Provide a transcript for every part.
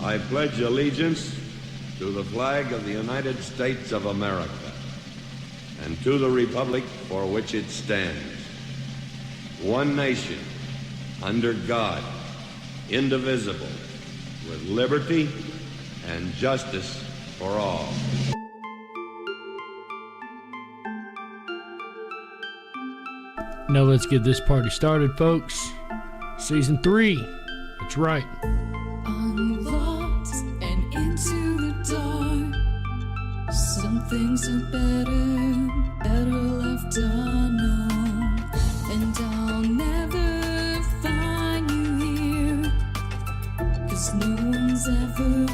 I pledge allegiance to the flag of the United States of America and to the republic for which it stands, one nation, under God, indivisible, with liberty and justice for all. Now let's get this party started, folks. Season 3. That's right. Unlocked and into the dark. Some things are better left unknown. And I'll never find you here, 'cause no one's ever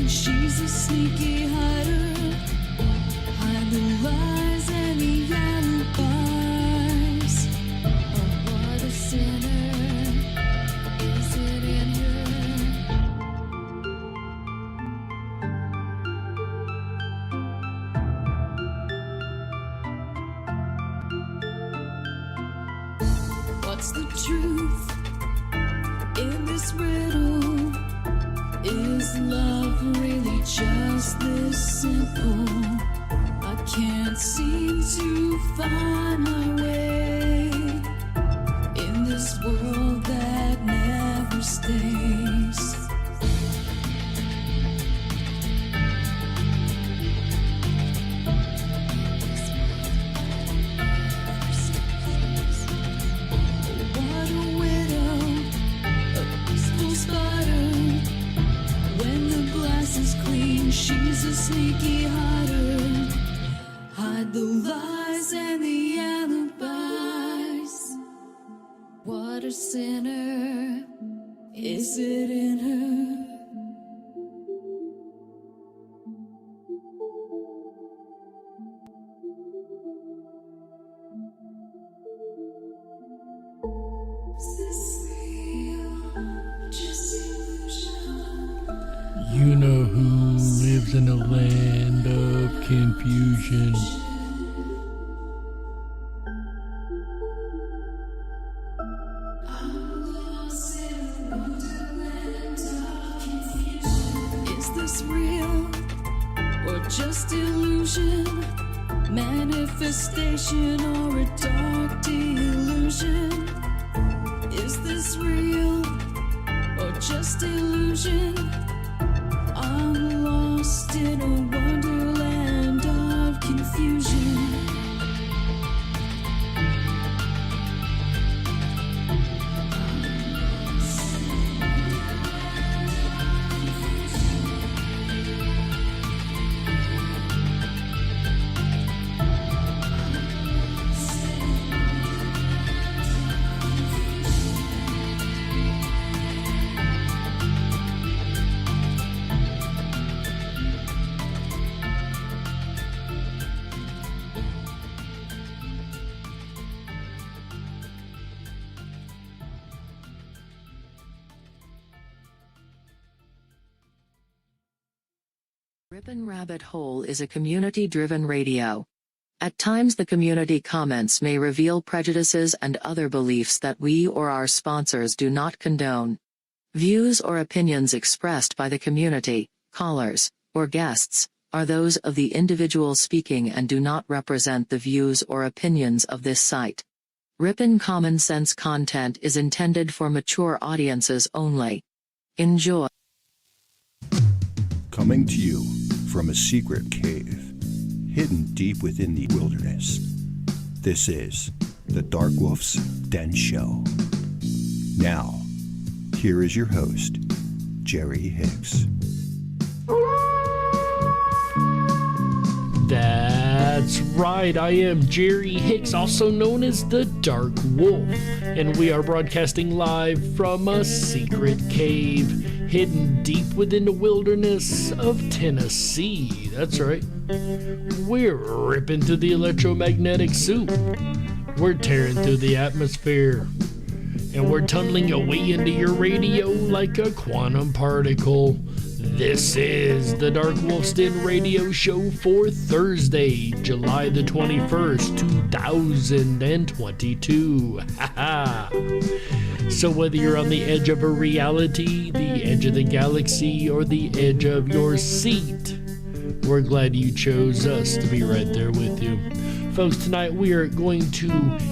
she's a sneaky hider. Hide the lies and the alibis. Oh, what a sinner. Is it in her? What's the truth in this riddle? Is love really just this simple? I can't seem to find my way in this world that never stays. What a widow, a peaceful spider. When the glass is clean, she's a sneaky hider. Hide the lies and the alibis. What a sinner. Is it in her? Is this real? Just illusion? You know who lives in a land of confusion. I'm lost in a wonderland of confusion. Is this real or just illusion? Manifestation or a dark delusion? Is this real or just illusion? I'm lost in a wonderland of confusion. Rip'n Rabbit Hole is a community-driven radio. At times the community comments may reveal prejudices and other beliefs that we or our sponsors do not condone. Views or opinions expressed by the community, callers, or guests, are those of the individual speaking and do not represent the views or opinions of this site. Rip'n Common Sense content is intended for mature audiences only. Enjoy. Coming to you from a secret cave, hidden deep within the wilderness. This is the Darkwolf's Den Show. Now, here is your host, Jerry Hicks. That's right, I am Jerry Hicks, also known as the Dark Wolf, and we are broadcasting live from a secret cave hidden deep within the wilderness of Tennessee. That's right. We're ripping through the electromagnetic soup. We're tearing through the atmosphere. And we're tunneling away into your radio like a quantum particle. This is the Darkwolf's Den Radio Show for Thursday, July the 21st, 2022. So whether you're on the edge of a reality, the edge of the galaxy, or the edge of your seat, we're glad you chose us to be right there with you. Folks, tonight we are going to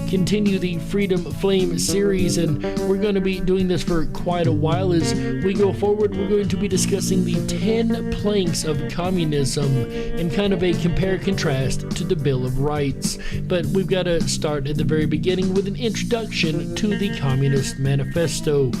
continue the Freedom Flame series, and we're going to be doing this for quite a while. As we go forward, we're going to be discussing the 10 planks of communism and kind of a compare-contrast to the Bill of Rights. But we've got to start at the very beginning with an introduction to the Comunist Manifesto,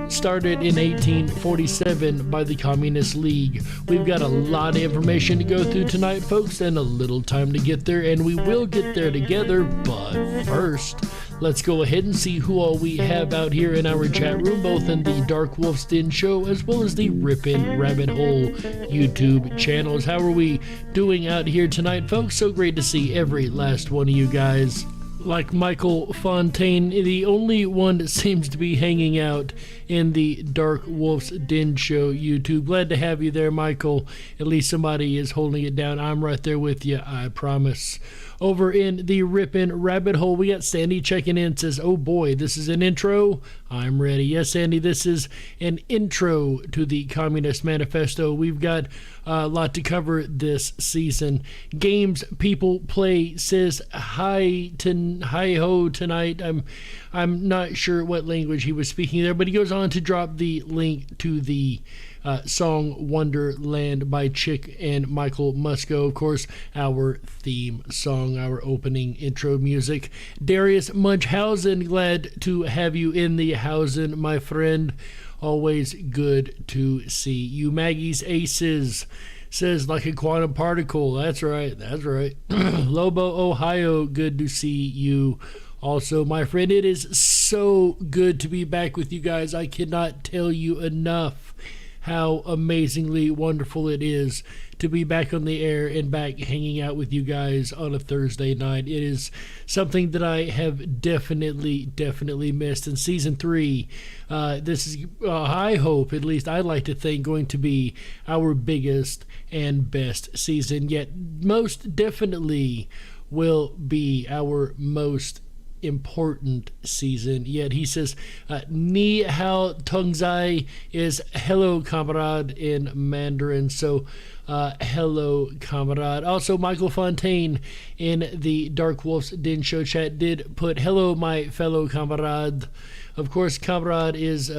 started in 1847 by the Communist League. We've got a lot of information to go through tonight, folks, and a little time to get there, and we will get there together. But first, let's go ahead and see who all we have out here in our chat room, both in the Darkwolf's Den Show as well as the Rip'n Rabbit Hole YouTube channels. How are we doing out here tonight, folks? So great to see every last one of you guys. Like Michael Fontaine, the only one that seems to be hanging out in the Darkwolf's Den Show YouTube. Glad to have you there, Michael. At least somebody is holding it down. I'm right there with you, I promise. Over in the Rip'n Rabbit Hole, we got Sandy checking in. Says, oh boy, this is an intro. I'm ready. Yes, Sandy, this is an intro to the Communist Manifesto. We've got a lot to cover this season. Games people play, says hi ho tonight. I'm not sure what language he was speaking there, but he goes on to drop the link to the song Wonderland by Chick and Michael Musco. Of course, our theme song, our opening intro music. Darius Munchhausen, glad to have you in the housen, my friend. Always good to see you. Maggie's Aces says, like a quantum particle. That's right. Lobo, Ohio, good to see you. Also, my friend, it is so good to be back with you guys. I cannot tell you enough how amazingly wonderful it is to be back on the air and back hanging out with you guys on a Thursday night. It is something that I have definitely missed. In season 3, this is, I hope, at least I'd like to think, going to be our biggest and best season, yet most definitely will be our most important season yet. He says, Ni hao tong zai is hello, comrade, in Mandarin. So, hello, comrade. Also, Michael Fontaine in the Darkwolf's Den Show chat did put, hello, my fellow comrade. Of course, comrade is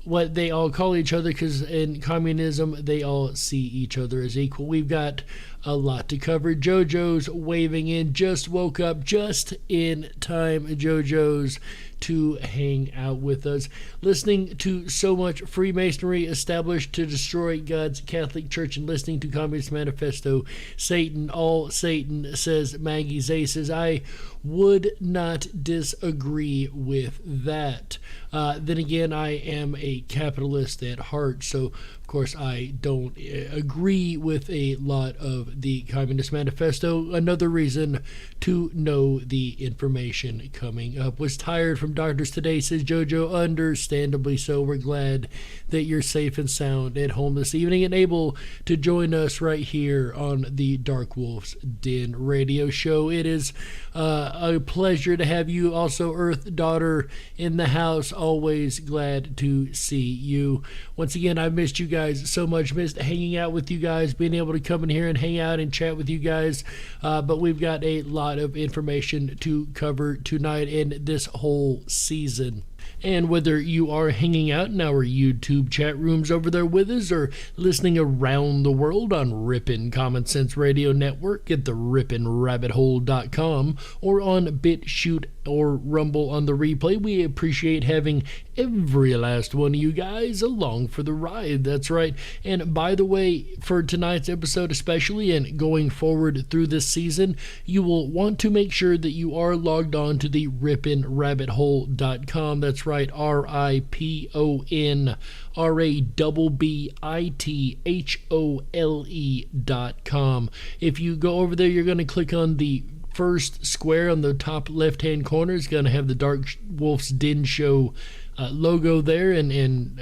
what they all call each other, because in communism, they all see each other as equal. We've got a lot to cover. JoJo's waving in, just woke up just in time, JoJo's, to hang out with us. Listening to so much Freemasonry established to destroy God's Catholic Church and listening to Communist Manifesto, Satan, all Satan, says Maggie Zaces. I would not disagree with that. Then again, I am a capitalist at heart, so Of course, I don't agree with a lot of the Communist Manifesto. Another reason to know the information coming up. Was tired from doctors today, says JoJo. Understandably so. We're glad that you're safe and sound at home this evening and able to join us right here on the DarkWolf's Den Radio Show. It is a pleasure to have you. Also, Earth Daughter in the house. Always glad to see you. Once again, I've missed you guys so much. Missed hanging out with you guys, being able to come in here and hang out and chat with you guys. But we've got a lot of information to cover tonight and this whole season. And whether you are hanging out in our YouTube chat rooms over there with us or listening around the world on Rippin' Common Sense Radio Network at the rippinrabbithole.com or on BitChute or Rumble on the replay, we appreciate having every last one of you guys along for the ride. That's right. And by the way, for tonight's episode especially and going forward through this season, you will want to make sure that you are logged on to the rippinrabbithole.com. That's right, RIPONRABBITHOLE.com. If you go over there, you're going to click on the first square on the top left-hand corner. It's going to have the DarkWolf's Den Show logo there and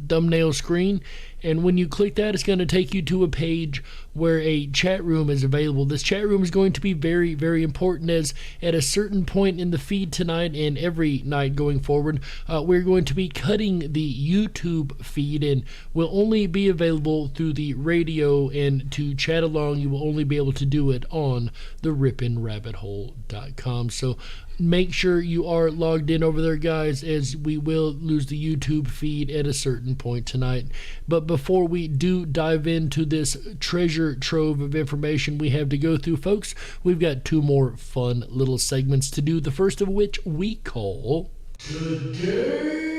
thumbnail screen. And when you click that, it's going to take you to a page where a chat room is available. This chat room is going to be very, very important, as at a certain point in the feed tonight and every night going forward, we're going to be cutting the YouTube feed and will only be available through the radio, and to chat along, you will only be able to do it on the rippinrabbithole.com. So make sure you are logged in over there, guys, as we will lose the YouTube feed at a certain point tonight. But before we do dive into this treasure trove of information we have to go through, folks, we've got two more fun little segments to do, the first of which we call Today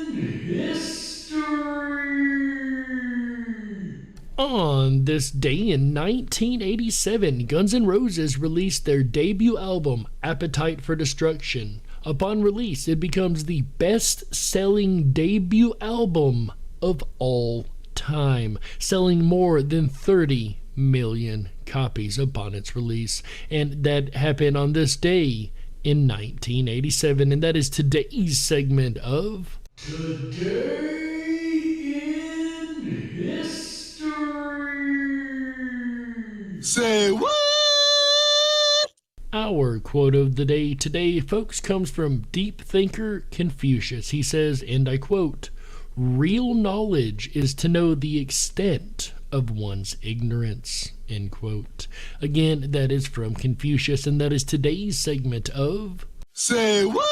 in History. On this day in 1987, Guns N' Roses released their debut album, Appetite for Destruction. Upon release, it becomes the best-selling debut album of all time, selling more than 30 million copies upon its release. And that happened on this day in 1987, and that is today's segment of Today in History. Say what? Our quote of the day today, folks, comes from deep thinker Confucius. He says, and I quote, "Real knowledge is to know the extent of one's ignorance," end quote. Again, that is from Confucius, and that is today's segment of Say What?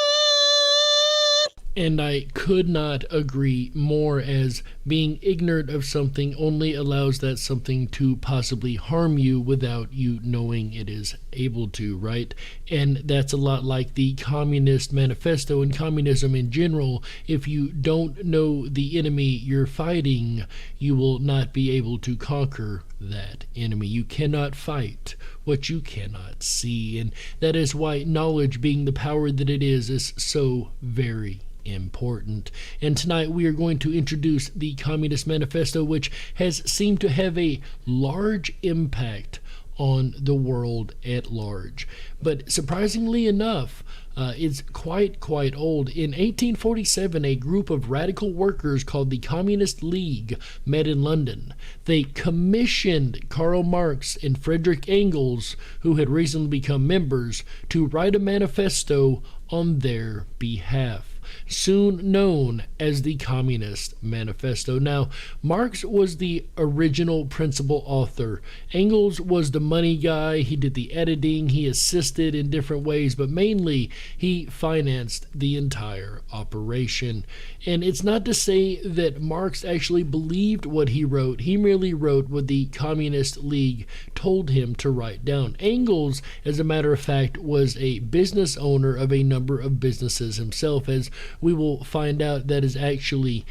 And I could not agree more, as being ignorant of something only allows that something to possibly harm you without you knowing it is able to, right? And that's a lot like the Communist Manifesto and communism in general. If you don't know the enemy you're fighting, you will not be able to conquer that enemy. You cannot fight what you cannot see, and that is why knowledge, being the power that it is so very important. And tonight we are going to introduce the Communist Manifesto, which has seemed to have a large impact on the world at large. But surprisingly enough, it's quite old. In 1847, a group of radical workers called the Communist League met in London. They commissioned Karl Marx and Friedrich Engels, who had recently become members, to write a manifesto on their behalf, soon known as the Communist Manifesto. Now, Marx was the original principal author. Engels was the money guy. He did the editing. He assisted in different ways, but mainly he financed the entire operation. And it's not to say that Marx actually believed what he wrote. He merely wrote what the Communist League told him to write down. Engels, as a matter of fact, was a business owner of a number of businesses himself, as we will find out that is actually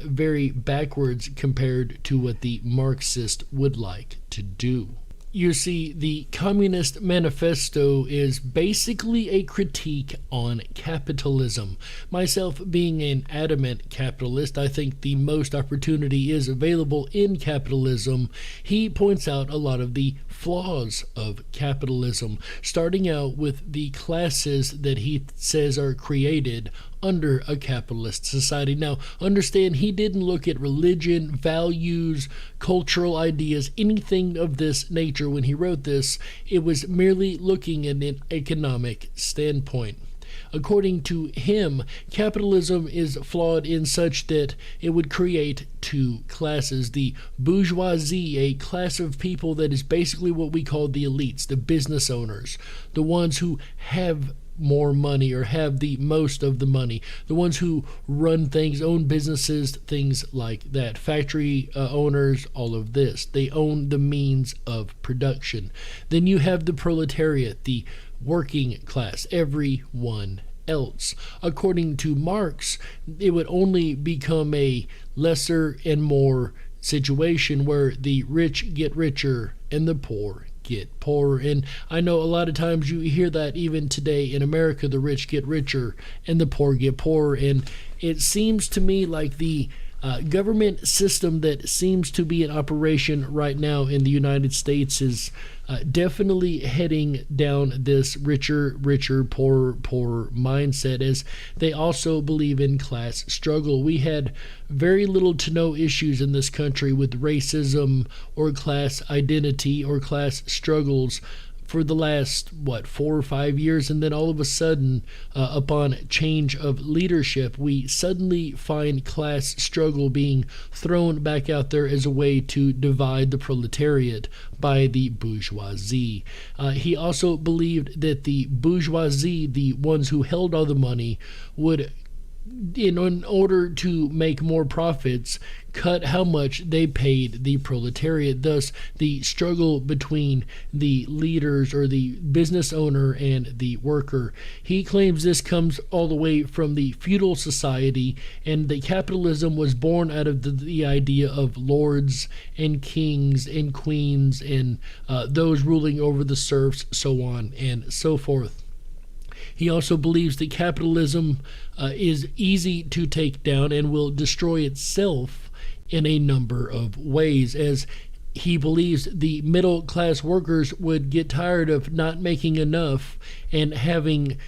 very backwards compared to what the Marxist would like to do. You see, the Communist Manifesto is basically a critique on capitalism. Myself being an adamant capitalist, I think the most opportunity is available in capitalism. He points out a lot of the flaws of capitalism, starting out with the classes that he says are created under a capitalist society. Now, understand, he didn't look at religion, values, cultural ideas, anything of this nature when he wrote this. It was merely looking at an economic standpoint. According to him, capitalism is flawed in such that it would create two classes. The bourgeoisie, a class of people that is basically what we call the elites, the business owners, the ones who have more money or have the most of the money, the ones who run things, own businesses, things like that, factory owners, all of this. They own the means of production. Then you have the proletariat, the working class, everyone else. According to Marx, it would only become a lesser and more situation where the rich get richer and the poor get poorer. And I know a lot of times you hear that even today in America, the rich get richer and the poor get poorer. And it seems to me like the government system that seems to be in operation right now in the United States is definitely heading down this richer, poorer mindset, as they also believe in class struggle. We had very little to no issues in this country with racism or class identity or class struggles for the last, 4 or 5 years, and then all of a sudden, upon change of leadership, we suddenly find class struggle being thrown back out there as a way to divide the proletariat by the bourgeoisie. He also believed that the bourgeoisie, the ones who held all the money, would, in order to make more profits, cut how much they paid the proletariat. Thus, the struggle between the leaders or the business owner and the worker. He claims this comes all the way from the feudal society, and that capitalism was born out of the idea of lords and kings and queens and those ruling over the serfs, so on and so forth. He also believes that capitalism is easy to take down and will destroy itself in a number of ways, as he believes the middle class workers would get tired of not making enough and having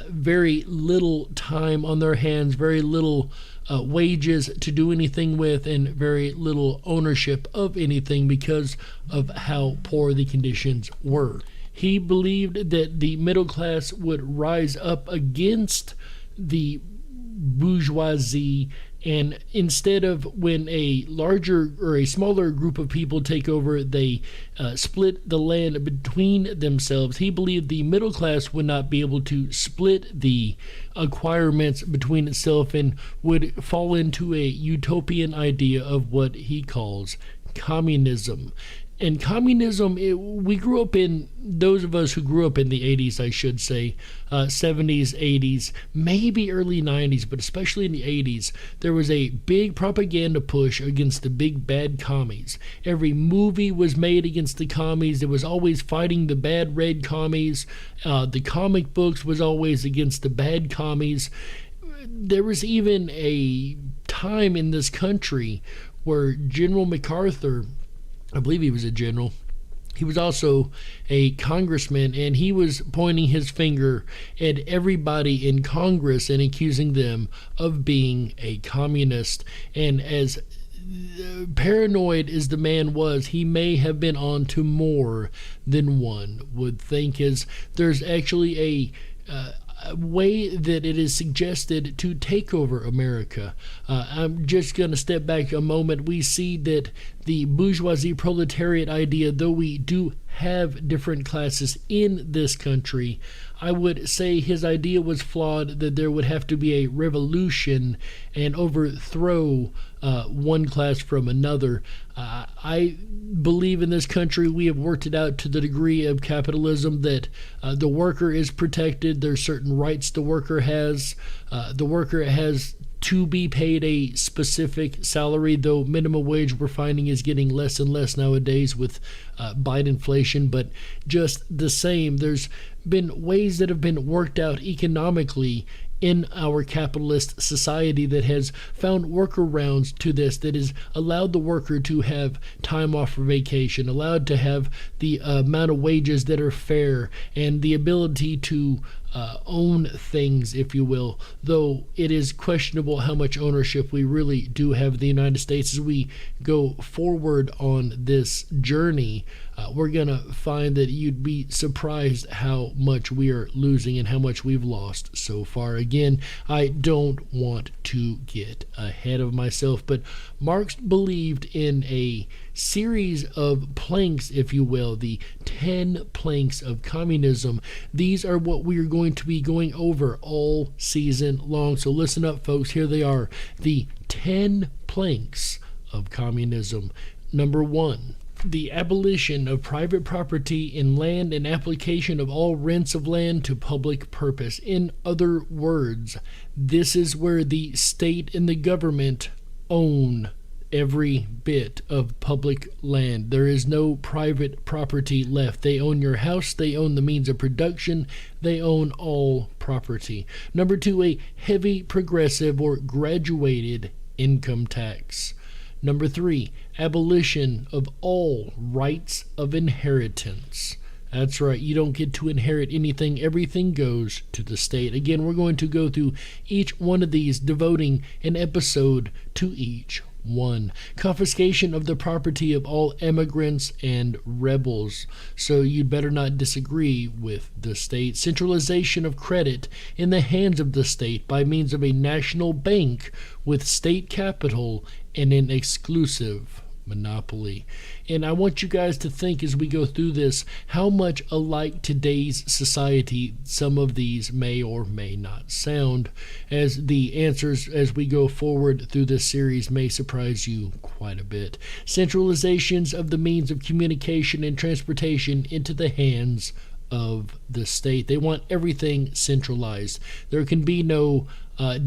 very little time on their hands, very little wages to do anything with, and very little ownership of anything because of how poor the conditions were. He believed that the middle class would rise up against the bourgeoisie, and instead of when a larger or a smaller group of people take over, they split the land between themselves. He believed the middle class would not be able to split the acquirements between itself and would fall into a utopian idea of what he calls communism. And communism, we grew up in, those of us who grew up in the 80s, I should say, 70s, 80s, maybe early 90s, but especially in the 80s, there was a big propaganda push against the big bad commies. Every movie was made against the commies. It was always fighting the bad red commies. The comic books was always against the bad commies. There was even a time in this country where General MacArthur, I believe he was a general, he was also a congressman, and he was pointing his finger at everybody in Congress and accusing them of being a communist. And as paranoid as the man was, he may have been on to more than one would think, as there's actually a way that it is suggested to take over America. I'm just going to step back a moment. We see that the bourgeoisie proletariat idea, though we do have different classes in this country, I would say his idea was flawed, that there would have to be a revolution and overthrow one class from another. I believe in this country we have worked it out to the degree of capitalism that the worker is protected. There's certain rights the worker has. The worker has to be paid a specific salary, though minimum wage we're finding is getting less and less nowadays with Biden inflation. But just the same, there's been ways that have been worked out economically in our capitalist society that has found workarounds to this, that has allowed the worker to have time off for vacation, allowed to have the amount of wages that are fair, and the ability to own things, if you will, though it is questionable how much ownership we really do have in the United States. As we go forward on this journey, we're going to find that you'd be surprised how much we are losing and how much we've lost so far. Again, I don't want to get ahead of myself, but Marx believed in a series of planks, if you will, the 10 planks of communism. These are what we are going to be going over all season long. So listen up, folks. Here they are, the 10 planks of communism. Number 1, the abolition of private property in land and application of all rents of land to public purpose. In other words, this is where the state and the government own every bit of public land. There is no private property left. They own your house, they own the means of production, they own all property. Number 2, a heavy progressive or graduated income tax. Number 3, abolition of all rights of inheritance. That's right, you don't get to inherit anything. Everything goes to the state. Again, we're going to go through each one of these, devoting an episode to each one. Confiscation of the property of all immigrants and rebels. So you'd better not disagree with the state. Centralization of credit in the hands of the state by means of a national bank with state capital and an exclusive monopoly. And I want you guys to think as we go through this how much alike today's society some of these may or may not sound, as the answers as we go forward through this series may surprise you quite a bit. Centralizations of the means of communication and transportation into the hands of the state. They want everything centralized. There can be no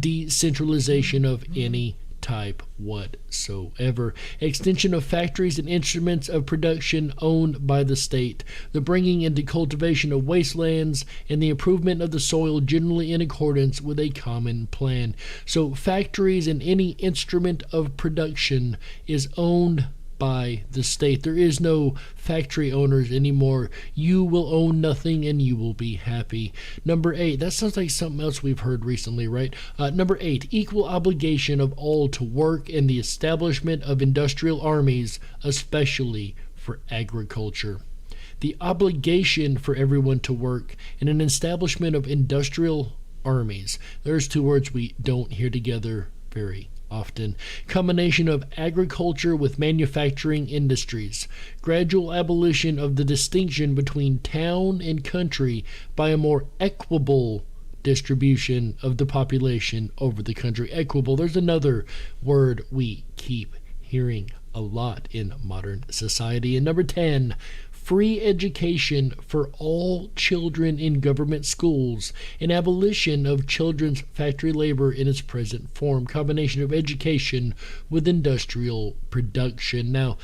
decentralization of any type whatsoever. Extension of factories and instruments of production owned by the state. The bringing into cultivation of wastelands and the improvement of the soil generally in accordance with a common plan. So factories and any instrument of production is owned by the state. There is no factory owners anymore. You will own nothing and you will be happy. Number 8, that sounds like something else we've heard recently, right? Number 8, equal obligation of all to work and the establishment of industrial armies, especially for agriculture. The obligation for everyone to work and an establishment of industrial armies. There's two words we don't hear together very often. Combination of agriculture with manufacturing industries. Gradual abolition of the distinction between town and country by a more equitable distribution of the population over the country. Equitable. There's another word we keep hearing a lot in modern society. And number 10, free education for all children in government schools, and abolition of children's factory labor in its present form. Combination of education with industrial production. Now,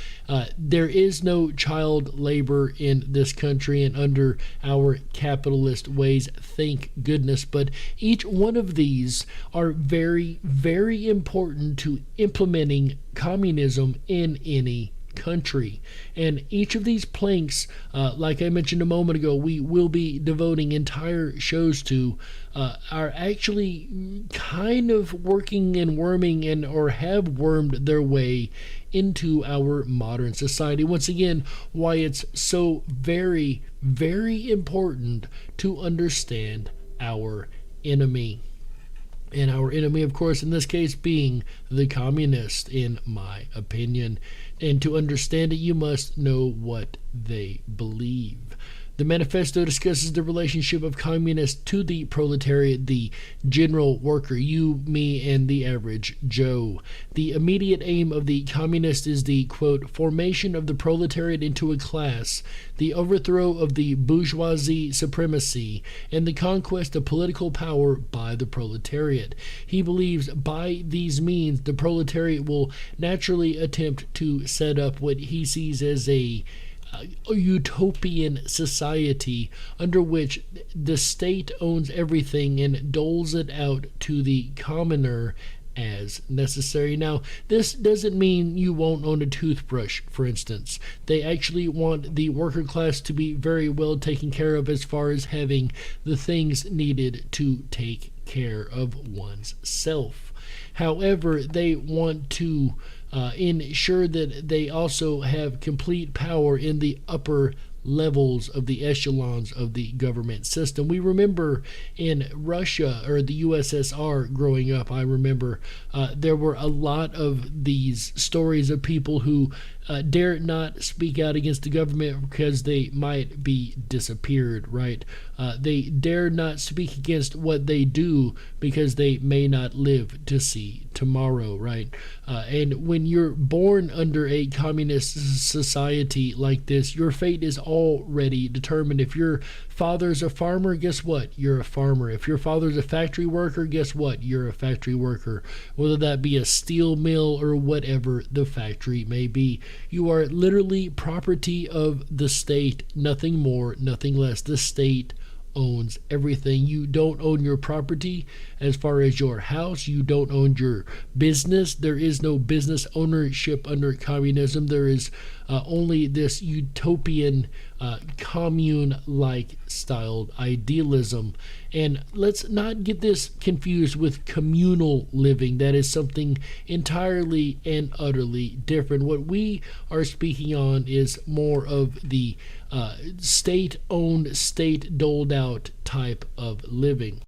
there is no child labor in this country and under our capitalist ways, thank goodness, but each one of these are very, very important to implementing communism in any country. And each of these planks, like I mentioned a moment ago, we will be devoting entire shows to, are actually kind of working and worming and or have wormed their way into our modern society. Once again, why it's so very, very important to understand our enemy. And our enemy, of course, in this case being the communist, in my opinion. And to understand it, you must know what they believe. The manifesto discusses the relationship of communists to the proletariat, the general worker, you, me, and the average Joe. The immediate aim of the communist is the, quote, formation of the proletariat into a class, the overthrow of the bourgeoisie supremacy, and the conquest of political power by the proletariat. He believes by these means the proletariat will naturally attempt to set up what he sees as a utopian society under which the state owns everything and doles it out to the commoner as necessary. Now, this doesn't mean you won't own a toothbrush, for instance. They actually want the worker class to be very well taken care of as far as having the things needed to take care of one's self. However, they want to ensure that they also have complete power in the upper levels of the echelons of the government system. We remember in Russia or the USSR growing up, I remember there were a lot of these stories of people who dare not speak out against the government because they might be disappeared, right? They dare not speak against what they do because they may not live to see tomorrow, right? And when you're born under a communist society like this, your fate is already determined. If your father's a farmer, guess what? You're a farmer. If your father's a factory worker, guess what? You're a factory worker. Whether that be a steel mill or whatever the factory may be. You are literally property of the state, nothing more, nothing less. The state owns everything. You don't own your property as far as your house. You don't own your business. There is no business ownership under communism. There is only this utopian commune-like styled idealism. And let's not get this confused with communal living. That is something entirely and utterly different. What we are speaking on is more of the state-owned, state-doled-out type of living.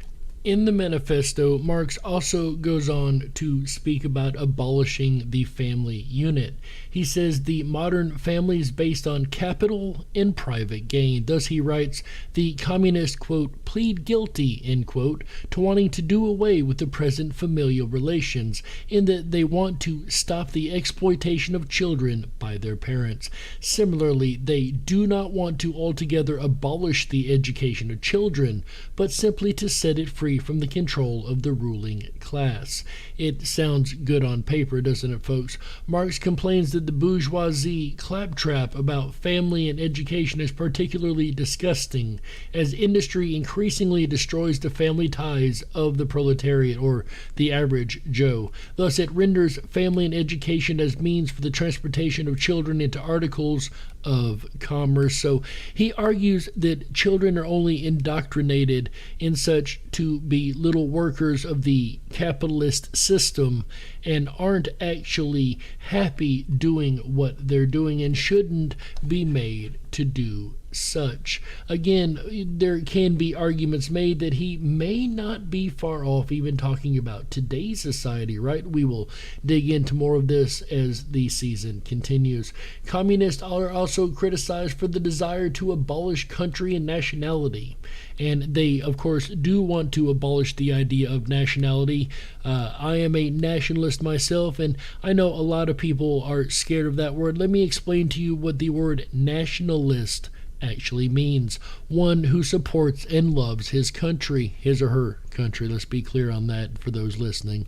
In the manifesto, Marx also goes on to speak about abolishing the family unit. He says the modern family is based on capital and private gain. Thus, he writes, the communists, quote, plead guilty, end quote, to wanting to do away with the present familial relations, in that they want to stop the exploitation of children by their parents. Similarly, they do not want to altogether abolish the education of children, but simply to set it free from the control of the ruling class. It sounds good on paper, doesn't it, folks? Marx complains that the bourgeoisie claptrap about family and education is particularly disgusting, as industry increasingly destroys the family ties of the proletariat or the average Joe. Thus, it renders family and education as means for the transportation of children into articles of commerce. So he argues that children are only indoctrinated in such to be little workers of the capitalist system and aren't actually happy doing what they're doing and shouldn't be made to do such. Again, there can be arguments made that he may not be far off even talking about today's society, right? We will dig into more of this as the season continues. Communists are also criticized for the desire to abolish country and nationality. And they, of course, do want to abolish the idea of nationality. I am a nationalist myself, and I know a lot of people are scared of that word. Let me explain to you what the word nationalist actually means. One who supports and loves his country, his or her country. Let's be clear on that for those listening.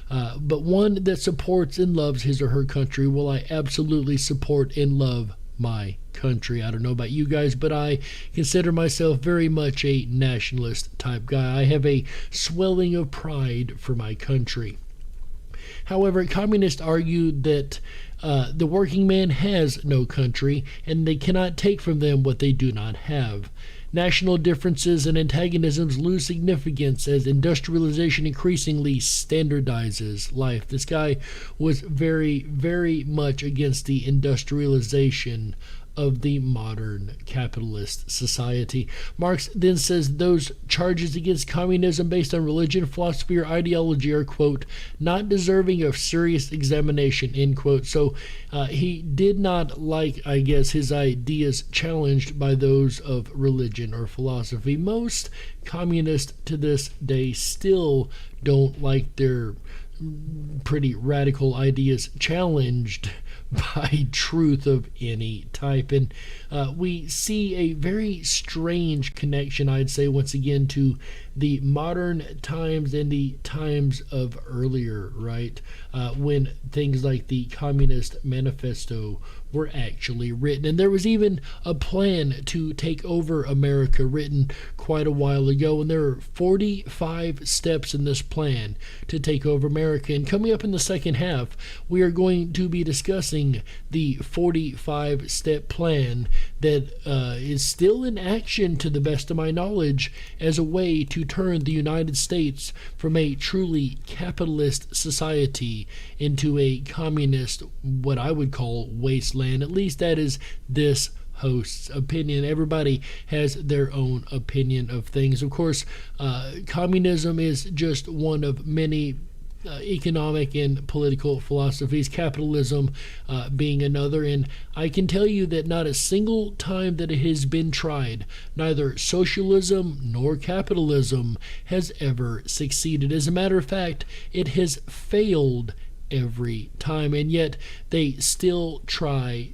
But one that supports and loves his or her country. Well, I absolutely support and love my country. I don't know about you guys, but I consider myself very much a nationalist type guy. I have a swelling of pride for my country. However, communists argue that the working man has no country, and they cannot take from them what they do not have. National differences and antagonisms lose significance as industrialization increasingly standardizes life. This guy was very, very much against the industrialization of the modern capitalist society. Marx then says those charges against communism based on religion, philosophy, or ideology are, quote, not deserving of serious examination, end quote. So he did not like, I guess, his ideas challenged by those of religion or philosophy. Most communists to this day still don't like their pretty radical ideas challenged by truth of any type. And we see a very strange connection, I'd say, once again, to the modern times and the times of earlier, right? When things like the Communist Manifesto were actually written. And there was even a plan to take over America written quite a while ago. And there are 45 steps in this plan to take over America. And coming up in the second half, we are going to be discussing the 45-step plan that is still in action, to the best of my knowledge, as a way to turn the United States from a truly capitalist society into a communist, what I would call, wasteland. At least that is this host's opinion. Everybody has their own opinion of things. Of course, communism is just one of many economic and political philosophies, capitalism being another. And I can tell you that not a single time that it has been tried, neither socialism nor capitalism has ever succeeded. As a matter of fact, it has failed every time, and yet they still try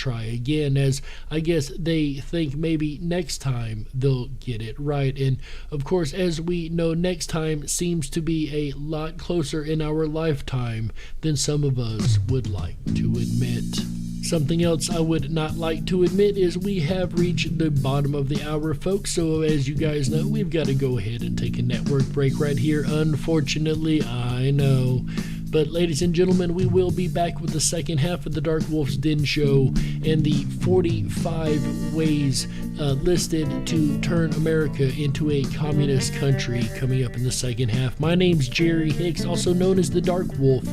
again, as I guess they think maybe next time they'll get it right. And of course, as we know, next time seems to be a lot closer in our lifetime than some of us would like to admit. Something else I would not like to admit is we have reached the bottom of the hour, folks. So as you guys know, we've got to go ahead and take a network break right here. Unfortunately, I know. But ladies and gentlemen, we will be back with the second half of the Darkwolf's Den Show and the 45 ways listed to turn America into a communist country coming up in the second half. My name's Jerry Hicks, also known as the Dark Wolf.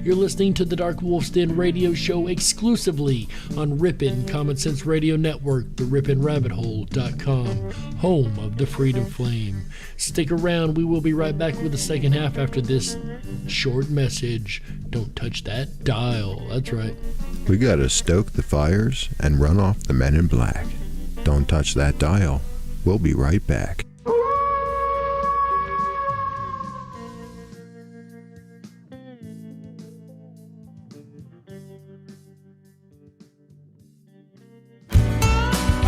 You're listening to the Darkwolf's Den Radio Show exclusively on Rippin' Common Sense Radio Network, the rippinrabbithole.com, home of the Freedom Flame. Stick around, we will be right back with the second half after this short message. Don't touch that dial. That's right. We gotta stoke the fires and run off the men in black. Don't touch that dial. We'll be right back.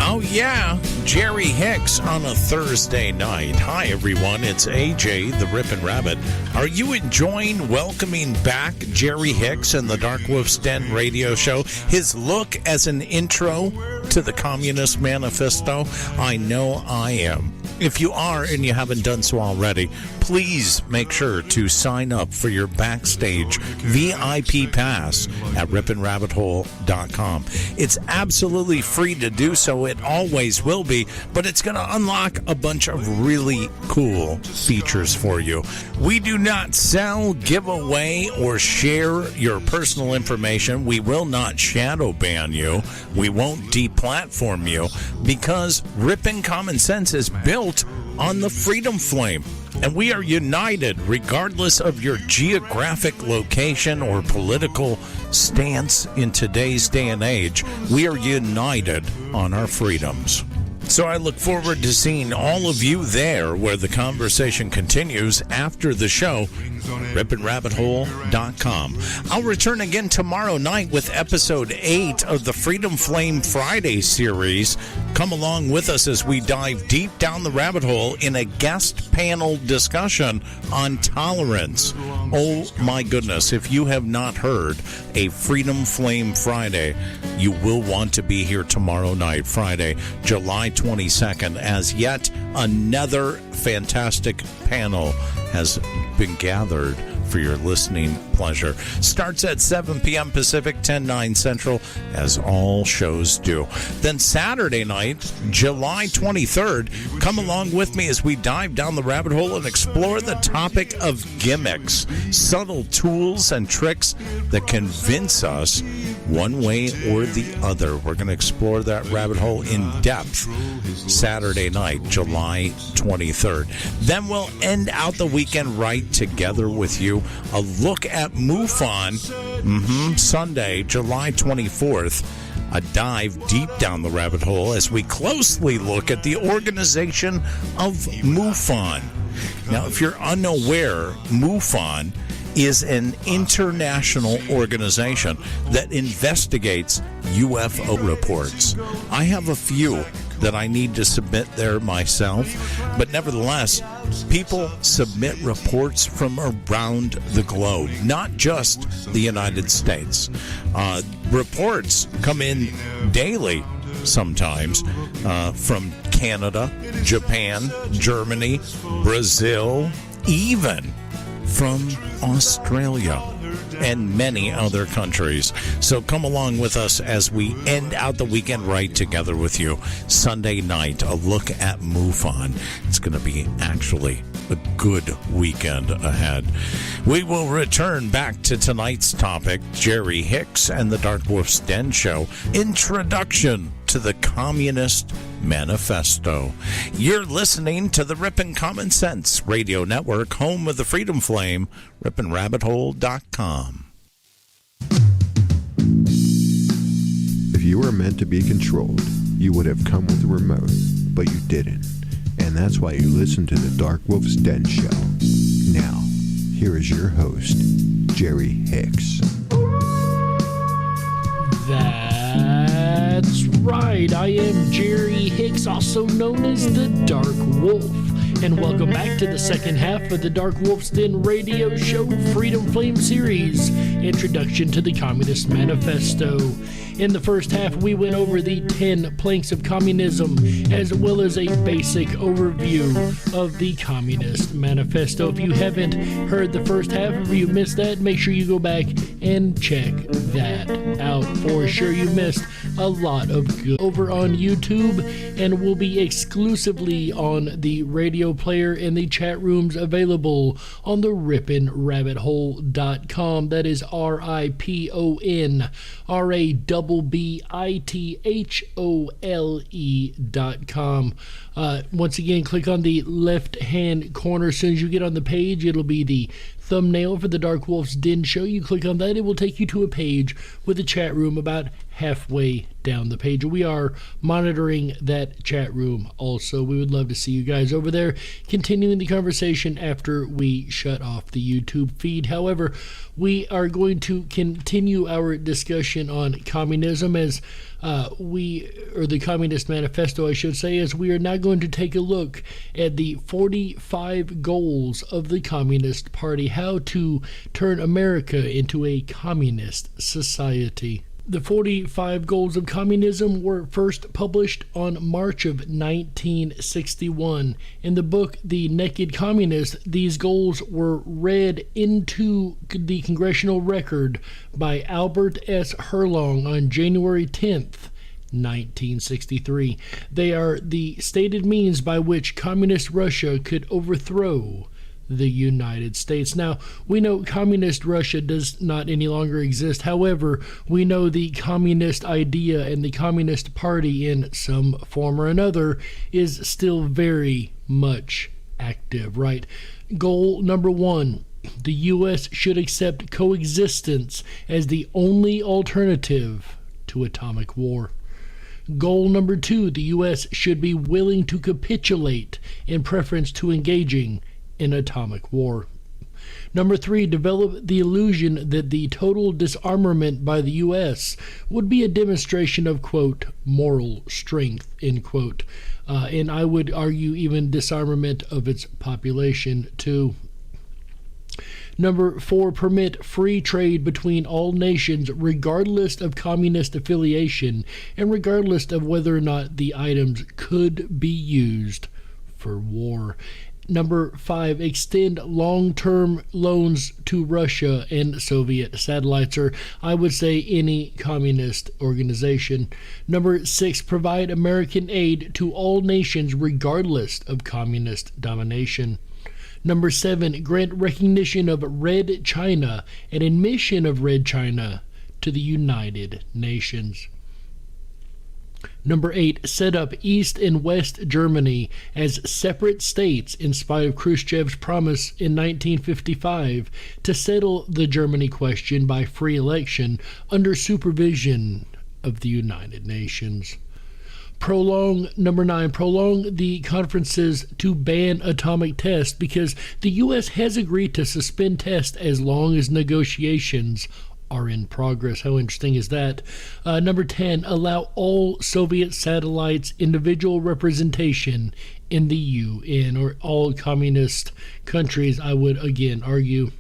Oh yeah, Jerry Hicks on a Thursday night. Hi everyone, it's AJ, the Rippin' Rabbit. Are you enjoying welcoming back Jerry Hicks and the DarkWolf's Den Radio Show? His look as an intro to the Communist Manifesto? I know I am. If you are and you haven't done so already, please make sure to sign up for your backstage VIP pass at rippinrabbithole.com. It's absolutely free to do so. It always will be, but it's going to unlock a bunch of really cool features for you. We do not sell, give away, or share your personal information. We will not shadow ban you. We won't deplatform you, because Rippin' Common Sense is built on the Freedom Flame. And we are united regardless of your geographic location or political stance in today's day and age. We are united on our freedoms. So I look forward to seeing all of you there, where the conversation continues after the show. rippinrabbithole.com. I'll return again tomorrow night with episode 8 of the Freedom Flame Friday series. Come along with us as we dive deep down the rabbit hole in a guest panel discussion on tolerance. Oh my goodness, if you have not heard a Freedom Flame Friday, you will want to be here tomorrow night, Friday, July 22nd, as yet another fantastic panel has been gathered for your listening pleasure. Starts at 7 p.m. Pacific, 10/9 Central, as all shows do. Then Saturday night, July 23rd, come along with me as we dive down the rabbit hole and explore the topic of gimmicks, subtle tools and tricks that convince us one way or the other. We're going to explore that rabbit hole in depth Saturday night, July 23rd. Then we'll end out the weekend right together with you. A look at MUFON, Sunday, July 24th. A dive deep down the rabbit hole as we closely look at the organization of MUFON. Now, if you're unaware, MUFON is an international organization that investigates UFO reports. I have a few that I need to submit there myself, but nevertheless, people submit reports from around the globe, not just the United States. Reports come in daily sometimes from Canada, Japan, Germany, Brazil, even from Australia and many other countries. So come along with us as we end out the weekend right together with you. Sunday night, a look at MUFON. It's going to be actually a good weekend ahead. We will return back to tonight's topic, Jerry Hicks and the DarkWolf's Den Show. Introduction to the Comunist Manifesto. You're listening to the Rippin' Common Sense Radio Network, home of the Freedom Flame, rippinrabbithole.com. If you were meant to be controlled, you would have come with a remote, but you didn't. And that's why you listen to the DarkWolf's Den Show. Now, here is your host, Jerry Hicks. That's right. I am Jerry Hicks, also known as the Dark Wolf. And welcome back to the second half of the DarkWolf's Den Radio Show Freedom Flame Series, Introduction to the Communist Manifesto. In the first half, we went over the 10 planks of communism, as well as a basic overview of the Communist Manifesto. If you haven't heard the first half, if you missed that, make sure you go back and check that out. For sure, you missed a lot of good over on YouTube, and will be exclusively on the radio player and the chat rooms available on the rippinrabbithole.com. That is RIPONRABBITHOLE.com. Once again, click on the left hand corner. As soon as you get on the page, it'll be the thumbnail for the DarkWolf's Den Show. You click on that, it will take you to a page with a chat room about halfway down the page. We are monitoring that chat room also. We would love to see you guys over there continuing the conversation after we shut off the YouTube feed. However, we are going to continue our discussion on communism as the Communist Manifesto, I should say, as we are now going to take a look at the 45 goals of the Communist Party, how to turn America into a communist society. The 45 Goals of Communism were first published on March of 1961. In the book, The Naked Communist, these goals were read into the Congressional Record by Albert S. Herlong on January 10th, 1963. They are the stated means by which Communist Russia could overthrow the United States. Now, we know Communist Russia does not any longer exist. However, we know the communist idea and the Communist Party in some form or another is still very much active, right? Goal number 1. The U.S. should accept coexistence as the only alternative to atomic war. Goal number 2. The U.S. should be willing to capitulate in preference to engaging in atomic war. Number 3, develop the illusion that the total disarmament by the U.S. would be a demonstration of, quote, moral strength, end quote. And I would argue even disarmament of its population, too. Number 4, permit free trade between all nations regardless of communist affiliation and regardless of whether or not the items could be used for war. Number 5, extend long-term loans to Russia and Soviet satellites, or I would say any communist organization. Number 6, provide American aid to all nations regardless of communist domination. Number 7, grant recognition of Red China and admission of Red China to the United Nations. Number 8, set up East and West Germany as separate states in spite of Khrushchev's promise in 1955 to settle the Germany question by free election under supervision of the United Nations. Number 9, prolong the conferences to ban atomic tests because the U.S. has agreed to suspend tests as long as negotiations are in progress. How interesting is that? Number 10, allow all Soviet satellites individual representation in the UN, or all communist countries, I would again argue.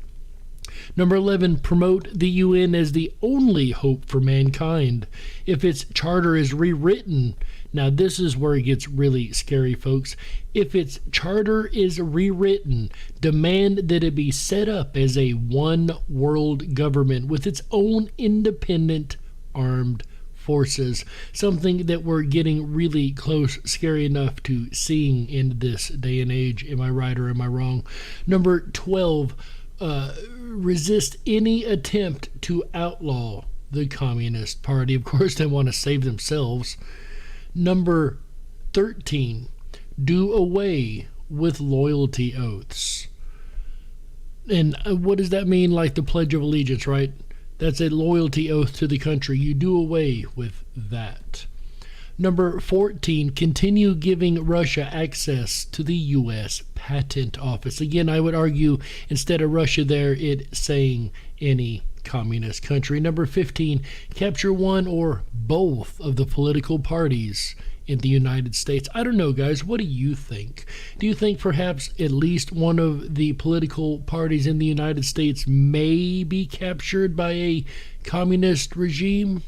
Number 11, promote the UN as the only hope for mankind. If its charter is rewritten, now this is where it gets really scary, folks. If its charter is rewritten, demand that it be set up as a one world government with its own independent armed forces. Something that we're getting really close, scary enough to seeing in this day and age. Am I right or am I wrong? Number 12, resist any attempt to outlaw the Communist Party. Of course, they want to save themselves. Number 13, do away with loyalty oaths. And what does that mean? Like the Pledge of Allegiance, right? That's a loyalty oath to the country. You do away with that. Number 14, continue giving Russia access to the U.S. Patent Office. Again, I would argue instead of Russia there, it's saying any communist country. Number 15, capture one or both of the political parties in the United States. I don't know, guys. What do you think? Do you think perhaps at least one of the political parties in the United States may be captured by a communist regime?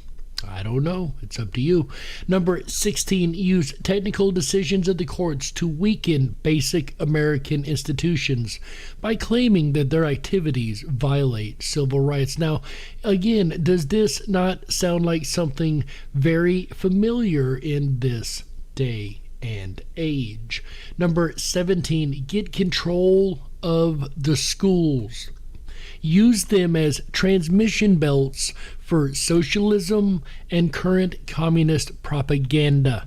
I don't know. It's up to you. Number 16, use technical decisions of the courts to weaken basic American institutions by claiming that their activities violate civil rights. Now, again, does this not sound like something very familiar in this day and age? Number 17, get control of the schools. Use them as transmission belts for socialism and current communist propaganda.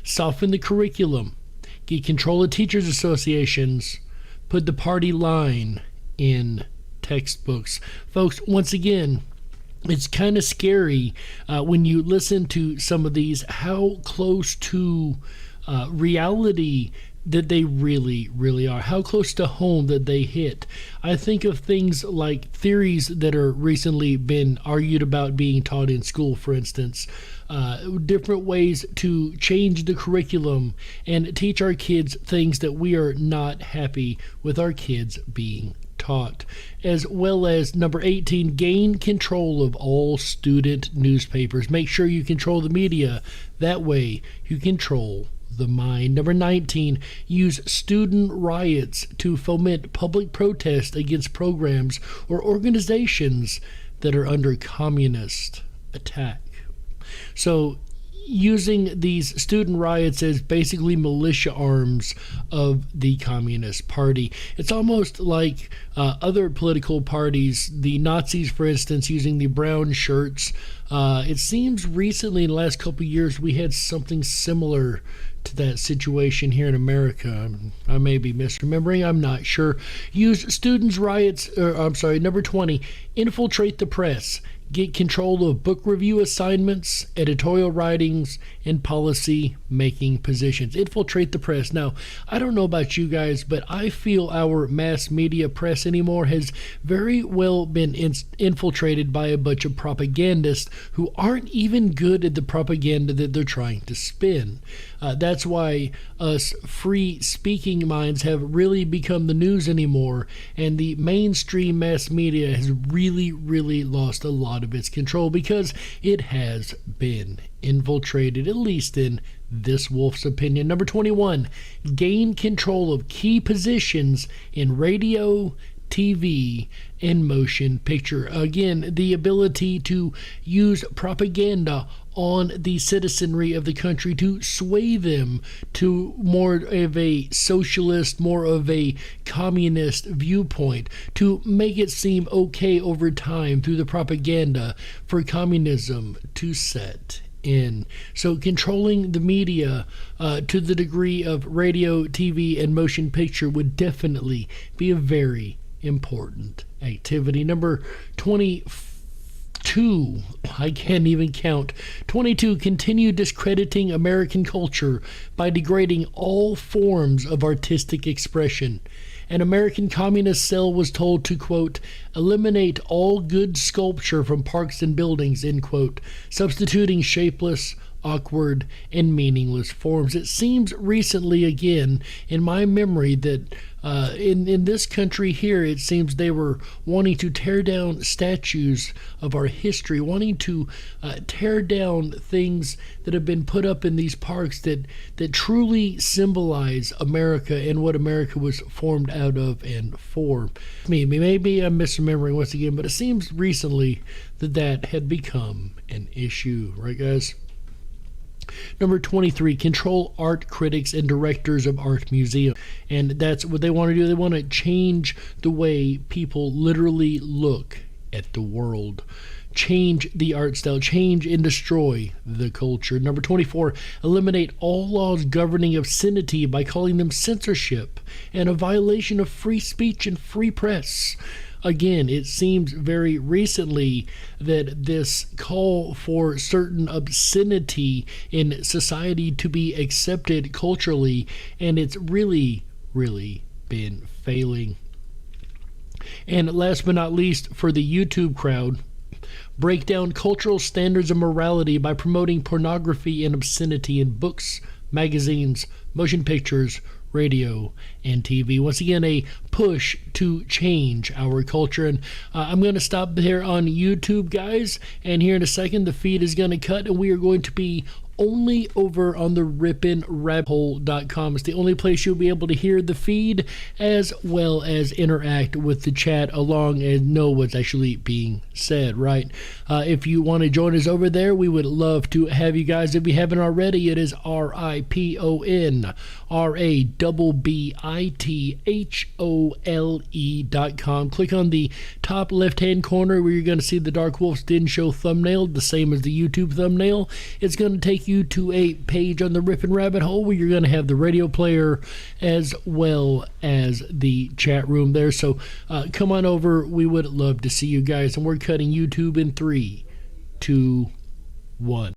Soften the curriculum. Get control of teachers' associations. Put the party line in textbooks. Folks, once again, it's kind of scary when you listen to some of these, how close to reality that they really, really are, how close to home that they hit. I think of things like theories that are recently been argued about being taught in school, for instance, different ways to change the curriculum and teach our kids things that we are not happy with our kids being taught, as well as number 18, gain control of all student newspapers. Make sure you control the media. That way you control the mind. Number 19, use student riots to foment public protest against programs or organizations that are under communist attack. So using these student riots as basically militia arms of the Communist Party. It's almost like other political parties, the Nazis, for instance, using the brown shirts. It seems recently, in the last couple of years, we had something similar to that situation here in America. I may be misremembering, I'm not sure. Use students' riots, number 20, infiltrate the press. Get control of book review assignments, editorial writings, and policy making positions. Infiltrate the press. Now, I don't know about you guys, but I feel our mass media press anymore has very well been infiltrated by a bunch of propagandists who aren't even good at the propaganda that they're trying to spin. That's why us free speaking minds have really become the news anymore, and the mainstream mass media has really, really lost a lot out of its control because it has been infiltrated, at least in this wolf's opinion. Number 21, gain control of key positions in radio, TV, and motion picture. Again, the ability to use propaganda on the citizenry of the country to sway them to more of a socialist, more of a communist viewpoint, to make it seem okay over time through the propaganda for communism to set in. So controlling the media to the degree of radio, TV, and motion picture would definitely be a very important activity. Number 22, I can't even count. 22, continue discrediting American culture by degrading all forms of artistic expression. An American communist cell was told to, quote, eliminate all good sculpture from parks and buildings, end quote, substituting shapeless, awkward, and meaningless forms. It seems recently, again, in my memory, that in this country here, it seems they were wanting to tear down statues of our history, wanting to tear down things that have been put up in these parks that truly symbolize America and what America was formed out of and for. Maybe I'm misremembering once again, but it seems recently that had become an issue, right, guys? Number 23, control art critics and directors of art museums. And that's what they want to do. They want to change the way people literally look at the world. Change the art style, change and destroy the culture. Number 24, eliminate all laws governing obscenity by calling them censorship and a violation of free speech and free press. Again, it seems very recently that this call for certain obscenity in society to be accepted culturally, and it's really, really been failing. And last but not least, for the YouTube crowd, break down cultural standards of morality by promoting pornography and obscenity in books, magazines, motion pictures, radio, and TV. Once again, a push to change our culture. And I'm going to stop there on YouTube, guys. And here in a second, the feed is going to cut, and we are going to be only over on the rippinrabbithole.com. It's the only place you'll be able to hear the feed as well as interact with the chat along and know what's actually being said, right? If you want to join us over there, we would love to have you guys. If you haven't already, it is RIPONRABBITHOLE.com. Click on the top left-hand corner where you're going to see the Darkwolf's Den Show thumbnail, the same as the YouTube thumbnail. It's going to take you to a page on the Rippin' Rabbit Hole where you're going to have the radio player as well as the chat room there. So come on over. We would love to see you guys. And we're cutting YouTube in 3, 2, 1.